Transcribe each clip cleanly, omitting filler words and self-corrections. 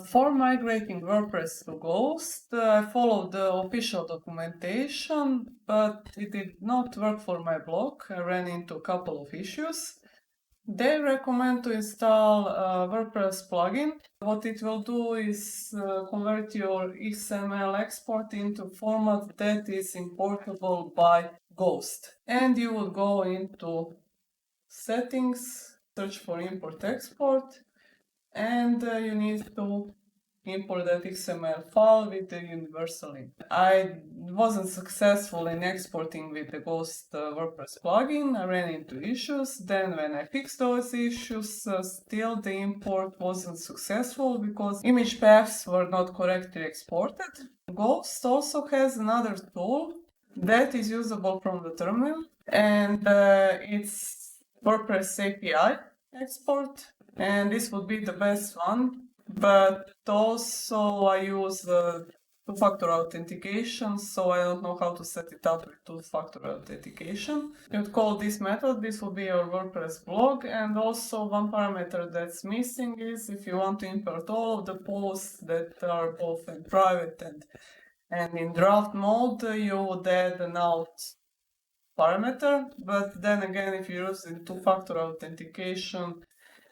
For migrating WordPress to Ghost, I followed the official documentation, but it did not work for my blog. I ran into a couple of issues. They recommend to install a WordPress plugin. What it will do is convert your XML export into format that is importable by Ghost. And you would go into settings, search for import export, and you need to import that XML file with the universal link. I wasn't successful in exporting with the Ghost WordPress plugin. I ran into issues. Then when I fixed those issues, still the import wasn't successful because image paths were not correctly exported. Ghost also has another tool that is usable from the terminal, and it's WordPress API export, and this would be the best one. But also I use two-factor authentication, so I don't know how to set it up with two-factor authentication. You would call this method, this will be your WordPress blog, and also one parameter that's missing is if you want to import all of the posts that are both in private and in draft mode, you would add an out parameter, but then again, if you're using two-factor authentication,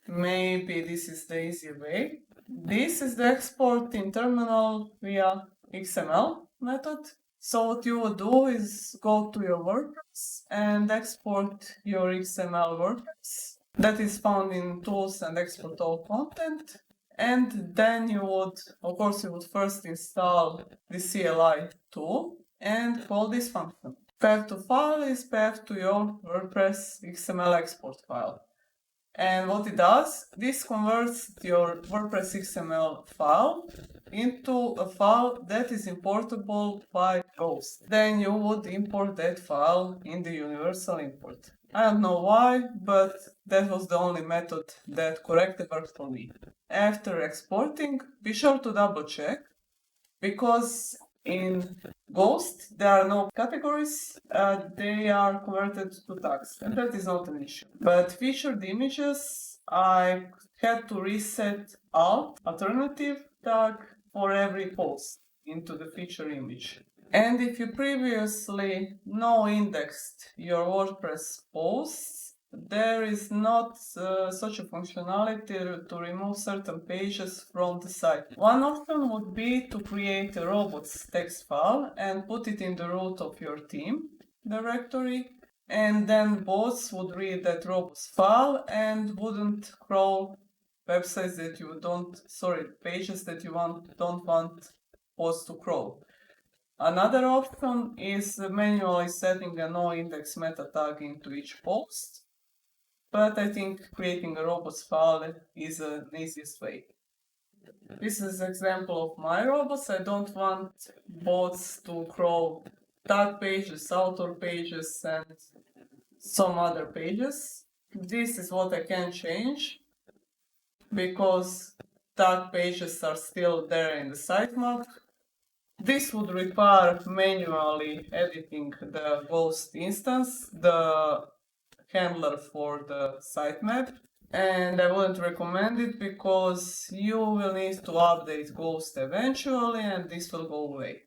maybe this is the easy way. This is the export in terminal via XML method. So what you would do is go to your WordPress and export your XML WordPress that is found in tools and export all content. And then you would, of course, you would first install the CLI tool and call this function. Path to file is path to your WordPress XML export file. And what it does, this converts your WordPress XML file into a file that is importable by Ghost. Then you would import that file in the universal import. I don't know why, but that was the only method that correctly worked for me. After exporting, be sure to double check, because in Ghost there are no categories, they are converted to tags, and that is not an issue. But featured images, I had to reset alternative tag for every post into the feature image. And if you previously no indexed your WordPress posts, there is not such a functionality to remove certain pages from the site. One option would be to create a robots text file and put it in the root of your theme directory, and then bots would read that robots file and wouldn't crawl websites that you pages that you don't want posts to crawl. Another option is manually setting a no index meta tag into each post, but I think creating a robots file is the easiest way. This is an example of my robots. I don't want bots to crawl tag pages, author pages, and some other pages. This is what I can change, because tag pages are still there in the sitemap. This would require manually editing the Ghost instance, the handler for the sitemap, and I wouldn't recommend it because you will need to update Ghost eventually and this will go away.